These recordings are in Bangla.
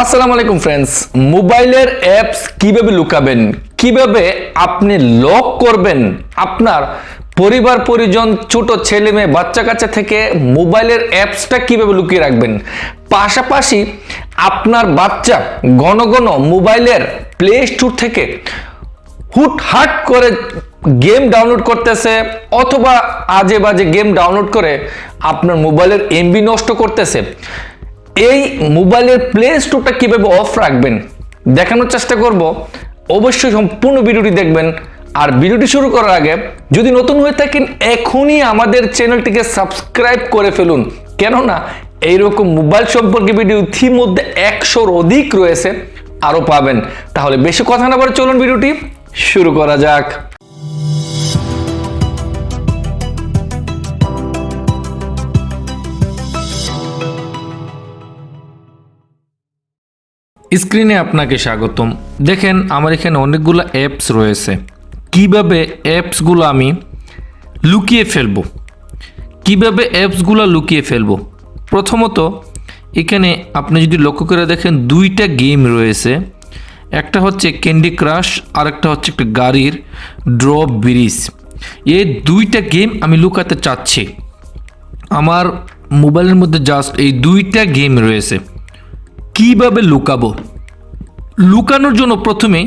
আসসালামু আলাইকুম ফ্রেন্ডস, মোবাইলের অ্যাপস কিভাবে লুকাবেন, কিভাবে আপনি লক করবেন, আপনার পরিবার পরিজন ছোট ছেলে মেয়ে বাচ্চা কাচ্চা থেকে মোবাইলের অ্যাপসটা কিভাবে লুকিয়ে রাখবেন, পাশাপাশি আপনার বাচ্চা ঘন ঘন মোবাইলের প্লে স্টোর থেকে হুটহাট করে গেম ডাউনলোড করতেছে অথবা আজে বাজে গেম ডাউনলোড করে আপনার মোবাইলের এমবি নষ্ট করতেছে। এই মোবাইলের প্লে স্টোরটা কিভাবে অফ রাখবেন দেখানোর চেষ্টা করব। অবশ্যই সম্পূর্ণ ভিডিওটি দেখবেন। আর ভিডিওটি শুরু করার আগে যদি নতুন হয়ে থাকেন এখনই আমাদের চ্যানেলটিকে সাবস্ক্রাইব করে ফেলুন, কেননা এইরকম মোবাইল সম্পর্কে ভিডিও ইতিমধ্যে 100-র অধিক রয়েছে, আরও পাবেন। তাহলে বেশি কথা না বলে চলুন ভিডিওটি শুরু করা যাক। স্ক্রিনে আপনাকে স্বাগতম। দেখেন আমার এখানে অনেকগুলো অ্যাপস রয়েছে। কিভাবে অ্যাপসগুলো আমি লুকিয়ে ফেলবো, প্রথমত এখানে আপনি যদি লক্ষ্য করে দেখেন দুইটা গেম রয়েছে, একটা হচ্ছে ক্যান্ডি ক্রাশ আর একটা হচ্ছে একটা গাড়ির ড্রপ ব্রিজ। এই দুইটা গেম আমি লুকাতে চাচ্ছি। আমার মোবাইলের মধ্যে জাস্ট এই দুইটা গেম রয়েছে। কিভাবে লুকানোর জন্য প্রথমে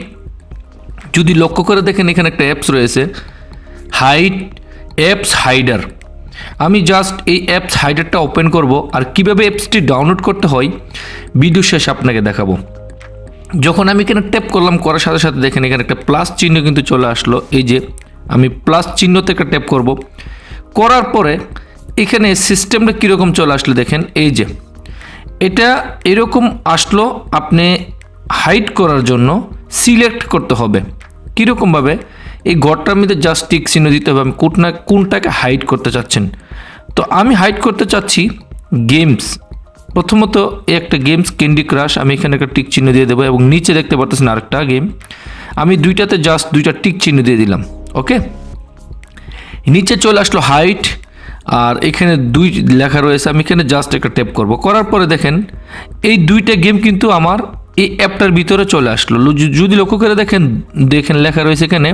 যদি লক্ষ্য করে দেখেন এখানে একটা অ্যাপস রয়েছে অ্যাপস হাইডার। আমি জাস্ট এই অ্যাপস হাইডারটা ওপেন করব আর কিভাবে অ্যাপসটি ডাউনলোড করতে হয় ভিডিও শেষে আপনাকে দেখাবো। যখন আমি এখানে ট্যাপ করলাম, করার সাথে সাথে দেখেন এখানে একটা প্লাস চিহ্ন কিন্তু চলে আসলো। এই যে আমি প্লাস চিহ্নতে একটা ট্যাপ করব, করার পরে এখানে সিস্টেমটা কীরকম চলে আসলো দেখেন। এই যে এটা এরকম আসলো, আপনি হাইড করার জন্য সিলেক্ট করতে হবে। কীরকমভাবে এই ঘরটার মধ্যে জাস্ট টিক চিহ্ন দিতে হবে, আমি কোনটাকে হাইড করতে চাচ্ছেন। তো আমি হাইড করতে চাচ্ছি গেমস। প্রথমত একটা গেমস ক্যান্ডি ক্রাশ, আমি এখানে একটা টিক চিহ্ন দিয়ে দেবো এবং নিচে দেখতে পাচ্ছেন আরেকটা গেম, আমি দুইটাতে জাস্ট দুইটা টিক চিহ্ন দিয়ে দিলাম। ওকে, নিচে চলে আসলো হাইড আর এখানে দুই লেখা রয়েছে, আমি এখানে জাস্ট একটা ট্যাপ করব। করার পরে দেখেন এই দুইটা গেম কিন্তু আমার এই অ্যাপটার ভিতরে চলে আসলো। যদি লক্ষ্য করে দেখেন লেখা রয়েছে এখানে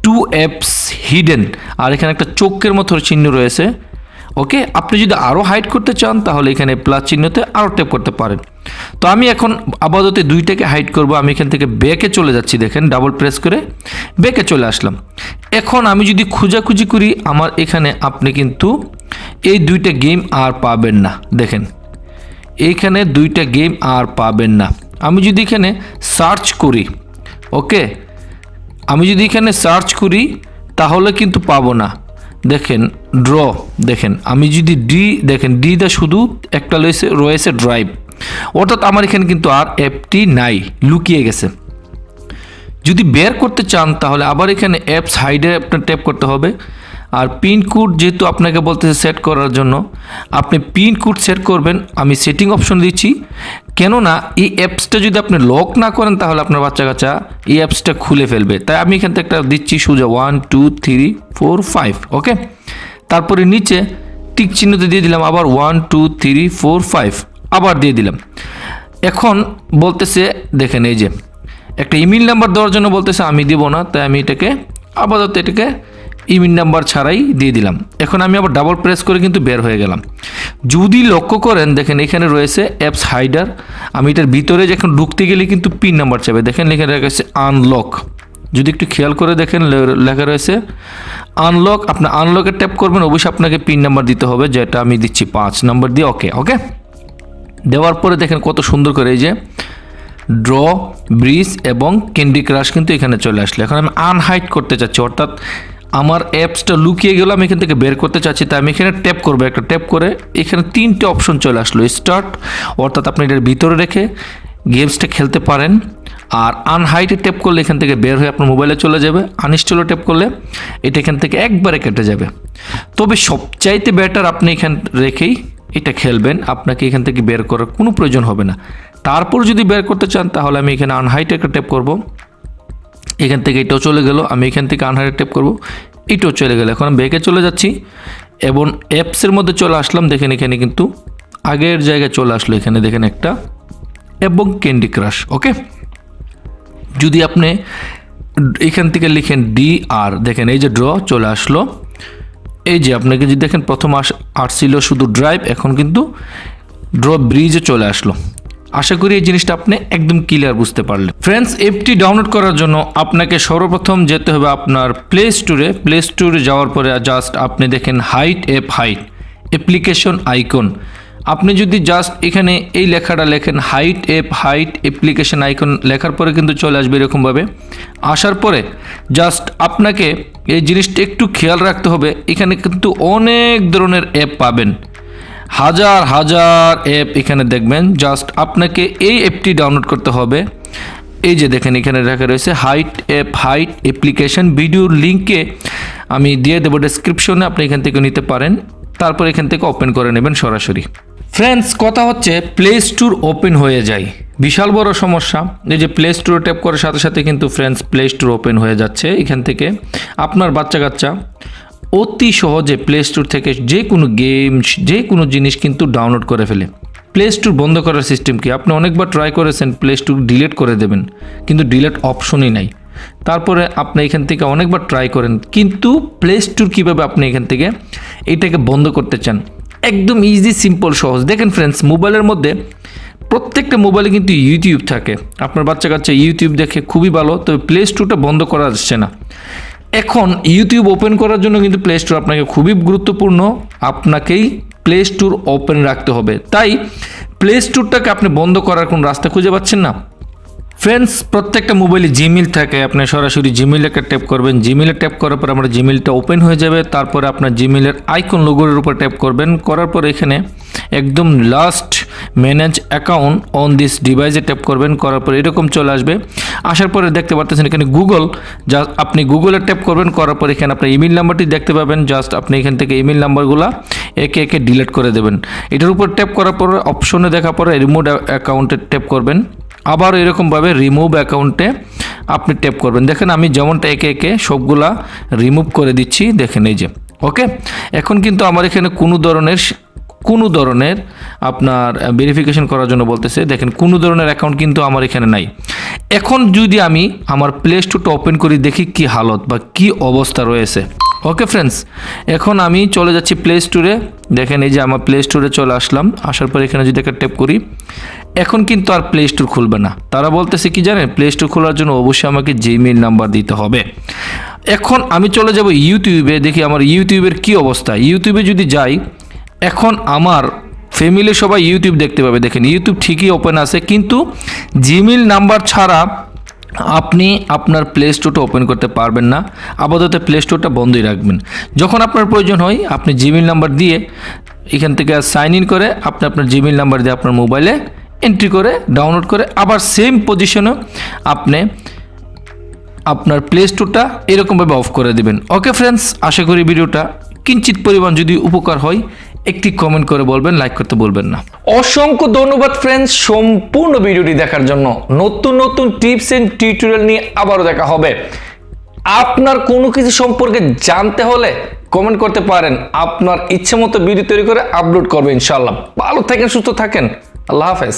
2 অ্যাপস হিডেন আর এখানে একটা চোখের মতো চিহ্ন রয়েছে। ওকে, আপনি যদি আরও হাইড করতে চান তাহলে এখানে প্লাস চিহ্নতে আরও ট্যাপ করতে পারেন। তো আমি এখন আপাতত দুইটাকে হাইড করব। আমি এখান থেকে ব্যাকে চলে যাচ্ছি, দেখেন ডাবল প্রেস করে ব্যাকে চলে আসলাম। এখন আমি যদি খোঁজাখুঁজি করি আমার এখানে আপনি কিন্তু এই দুইটা গেম আর পাবেন না। দেখেন এইখানে দুইটা গেম আর পাবেন না। আমি যদি এখানে সার্চ করি, ওকে, আমি যদি এখানে সার্চ করি তাহলে কিন্তু পাবো না। দেখেন ড্র, দেখেন আমি যদি ডিটা শুধু একটা রয়েছে ড্রাইভ, অর্থাৎ আমার এখানে কিন্তু আর অ্যাপটি নাই, লুকিয়ে গেছে। যদি বের করতে চান তাহলে আবার এখানে অ্যাপস হাইডে আপনার ট্যাপ করতে হবে। আর পিন কোড যেহেতু আপনাকে বলতেছে সেট করার জন্য, আপনি পিন কোড সেট করবেন। আমি সেটিং অপশন দিচ্ছি, কেননা এই অ্যাপসটা যদি আপনি লক না করেন তাহলে আপনার বাচ্চা কাচ্চা এই অ্যাপসটা খুলে ফেলবে। তাই আমি এখান থেকে একটা দিচ্ছি সোজা 1 2 3 4 5। ওকে, তারপরে নিচে টিক চিহ্নতে দিয়ে দিলাম, আবার 1 2 3 4 5 আবার দিয়ে দিলাম। এখন বলতেছে দেখেন এই যে একটা ইমেল নাম্বার দেওয়ার জন্য বলতেছে, আমি দেব না, তাই আমি আপাতত এটাকে ইমেল নাম্বার ছাড়াই দিয়ে দিলাম। এখন আমি আবার ডাবল প্রেস করে কিন্তু বের হয়ে গেলাম। যদি লক্ষ্য করেন দেখেন এখানে রয়েছে অ্যাপস হাইডার, আমি এটার ভিতরে যখন ঢুকতে গেলে কিন্তু পিন নাম্বার চাবে। দেখেন লেখা রয়েছে আনলক, যদি একটু খেয়াল করে দেখেন লেখা রয়েছে আনলক। আপনি আনলকে ট্যাপ করবেন, অবশ্যই আপনাকে পিন নাম্বার দিতে হবে, যেটা আমি দিচ্ছি 5 নাম্বার দিয়ে। ওকে, দেওয়ার পরে দেখেন কত সুন্দর করে এই যে ড্র ব্রিজ এবং ক্যান্ডি ক্রাশ কিন্তু এখানে চলে আসলো। এখন আমি আনহাইড করতে চাচ্ছি, অর্থাৎ আমার অ্যাপসটা লুকিয়ে গেল, আমি এখান থেকে বের করতে চাচ্ছি। তাই আমি এখানে ট্যাপ করবো, একটা ট্যাপ করে এখানে 3টে অপশন চলে আসলো। স্টার্ট, অর্থাৎ আপনি এটার ভিতরে রেখে গেমসটা খেলতে পারেন। আর আনহাইডে ট্যাপ করলে এখান থেকে বের হয়ে আপনার মোবাইলে চলে যাবে। আনইনস্টলে ট্যাপ করলে এটা এখান থেকে একবারে কেটে যাবে। তবে সবচাইতে বেটার আপনি এখান রেখেই এটা খেলবেন, আপনাকে এখান থেকে বের করার কোনো প্রয়োজন হবে না। তারপর যদি বের করতে চান তাহলে আমি এখানে আনহাইডে একটা ট্যাপ করব, এখান থেকে এটাও চলে গেল। আমি এখান থেকে আনহাইডে ট্যাপ করব, এটাও চলে গেল। এখন আমি ব্যাকে চলে যাচ্ছি এবং অ্যাপসের মধ্যে চলে আসলাম। দেখেন এখানে কিন্তু আগের জায়গায় চলে আসলো। এখানে দেখেন একটা এবং ক্যান্ডি ক্রাশ। ওকে, যদি আপনি এখান থেকে লিখেন DR, দেখেন এই যে ড্র চলে আসলো। এই যে আপনাকে যদি দেখেন প্রথম আসছিল শুধু ড্রাইভ, এখন কিন্তু ড্র ব্রিজে চলে আসলো। আশা করি এই জিনিসটা আপনি একদম ক্লিয়ার বুঝতে পারলেন। ফ্রেন্ডস, অ্যাপটি ডাউনলোড করার জন্য আপনাকে সর্বপ্রথম যেতে হবে আপনার প্লে স্টোরে যাওয়ার পরে জাস্ট আপনি দেখেন হাইট অ্যাপ্লিকেশন আইকন। আপনি যদি জাস্ট এখানে এই লেখাটা লেখেন হাইট অ্যাপ্লিকেশন আইকন, লেখার পরে কিন্তু চলে আসবে এরকমভাবে। আসার পরে জাস্ট আপনাকে এই জিনিসটা একটু খেয়াল রাখতে হবে, এখানে কিন্তু অনেক ধরনের অ্যাপ পাবেন, হাজার অ্যাপ এখানে দেখবেন। জাস্ট আপনাকে এই অ্যাপটি ডাউনলোড করতে হবে। এই যে দেখেন এখানে লেখা রয়েছে হাইট অ্যাপ্লিকেশন, ভিডিওর লিঙ্কে আমি দিয়ে দেবো ডেসক্রিপশনে, আপনি এখান থেকে নিতে পারেন। তারপর এখান থেকে ওপেন করে নেবেন সরাসরি। ফ্রেন্ডস, কথা হচ্ছে প্লে স্টোর ওপেন হয়ে যায়, বিশাল বড় সমস্যা। এই যে প্লে স্টোরে ট্যাপ করার সাথে সাথে কিন্তু ফ্রেন্ডস প্লে স্টোর ওপেন হয়ে যাচ্ছে। এখান থেকে আপনার বাচ্চা কাচ্চা অতি সহজে প্লে স্টোর থেকে যে কোনো গেম, যে কোনো জিনিস কিন্তু ডাউনলোড করে ফেলে। প্লে স্টোর বন্ধ করার সিস্টেম কি? আপনি অনেকবার ট্রাই করেছেন প্লে স্টোর ডিলিট করে দেবেন, কিন্তু ডিলিট অপশনই নাই। তারপরে আপনি এখান থেকে অনেকবার ট্রাই করেন, কিন্তু প্লে স্টোর কীভাবে আপনি এখান থেকে এটাকে বন্ধ করতে চান, একদম ইজি, সিম্পল, সহজ। দেখেন ফ্রেন্ডস, মোবাইলের মধ্যে প্রত্যেকটা মোবাইলে কিন্তু ইউটিউব থাকে। আপনার বাচ্চা কাচ্চা ইউটিউব দেখে খুবই ভালো, তবে প্লে স্টোরটা বন্ধ করা যাচ্ছে না। এখন ইউটিউব ওপেন করার জন্য কিন্তু প্লে স্টোর আপনাকে খুবই গুরুত্বপূর্ণ, আপনাকেই প্লে স্টোর ওপেন রাখতে হবে। তাই প্লে স্টোরটাকে আপনি বন্ধ করার কোন রাস্তা খুঁজে পাচ্ছেন না? ফ্রেন্ডস, প্রত্যেকটা মোবাইলে জিমেইল থাকে, আপনি সরাসরি জিমেইলে ট্যাপ করবেন। জিমেইলে ট্যাপ করার পর আমার জিমেইলটা ওপেন হয়ে যাবে। তারপরে আপনার জিমেইলের আইকন লোগোর উপর ট্যাপ করবেন, করার পর এখানে একদম last manage account on this ডিভাইসে ট্যাপ করবেন, করার পর এরকম চলে আসবে। আসার পরে দেখতে পাচ্ছেন এখানে গুগল, যা আপনি গুগলে ট্যাপ করবেন, করার পর এখানে আপনার ইমেল নাম্বারটি দেখতে পাবেন। জাস্ট আপনি এখান থেকে ইমেল নাম্বারগুলো একে একে ডিলিট করে দেবেন। এটার উপর ট্যাপ করার পর অপশনে দেখার পরে রিমুভ অ্যাকাউন্টে ট্যাপ করবেন। আবার এরকমভাবে রিমুভ অ্যাকাউন্টে আপনি ট্যাপ করবেন। দেখেন আমি যেমনটা একে একে সবগুলা রিমুভ করে দিচ্ছি, দেখেন এই যে। ওকে, এখন কিন্তু আমার এখানে কোনো ধরনের আপনার ভেরিফিকেশন করার জন্য বলতেছে। দেখেন কোনো ধরনের অ্যাকাউন্ট কিন্তু আমার এখানে নাই। এখন যদি আমি আমার প্লে স্টোরটা ওপেন করি, দেখি কি হালত বা কি অবস্থা রয়েছে। ওকে ফ্রেন্ডস, এখন আমি চলে যাচ্ছি প্লে স্টোরে। দেখেন এই যে আমার প্লে স্টোরে চলে আসলাম। আসার পর এখানে যদি একটা ট্যাপ করি, এখন কিন্তু আর প্লে স্টোর খুলবে না। তারা বলতেছে কি জানেন, প্লে স্টোর খোলার জন্য অবশ্যই আমাকে জিমেইল নাম্বার দিতে হবে। এখন আমি চলে যাব ইউটিউবে, দেখি আমার ইউটিউবের কি অবস্থা। ইউটিউবে যদি যাই, এখন আমার ফ্যামিলি সবাই ইউটিউব দেখতে পাবে। দেখেন ইউটিউব ঠিকই ওপেন আছে, কিন্তু জিমেইল নাম্বার ছাড়া আপনি আপনার প্লে স্টোরটা ওপেন করতে পারবেন না। আপাতত প্লে স্টোরটা বন্ধই রাখবেন। যখন আপনার প্রয়োজন হয়, আপনি জিমেইল নাম্বার দিয়ে এখান থেকে সাইন ইন করে আপনি আপনার জিমেইল নাম্বার দিয়ে আপনার মোবাইলে এন্ট্রি করে ডাউনলোড করে আবার সেম পজিশনে আপনি আপনার প্লে স্টোরটা এরকমভাবে অফ করে দেবেন। ওকে ফ্রেন্ডস, আশা করি ভিডিওটা কিঞ্চিত পরিমাণ যদি উপকার হয়, একটি কমেন্ট করে বলবেন, লাইক করতে বলবেন না। অসংখ্য ধন্যবাদ ফ্রেন্ডস সম্পূর্ণ ভিডিওটি দেখার জন্য। নতুন নতুন টিপস এন্ড টিউটোরিয়াল নিয়ে আবারও দেখা হবে। আপনার কোনো কিছু সম্পর্কে জানতে হলে কমেন্ট করতে পারেন, আপনার ইচ্ছে মতো ভিডিও তৈরি করে আপলোড করবে ইনশাআল্লাহ। ভালো থাকেন, সুস্থ থাকেন, আল্লাহ হাফেজ।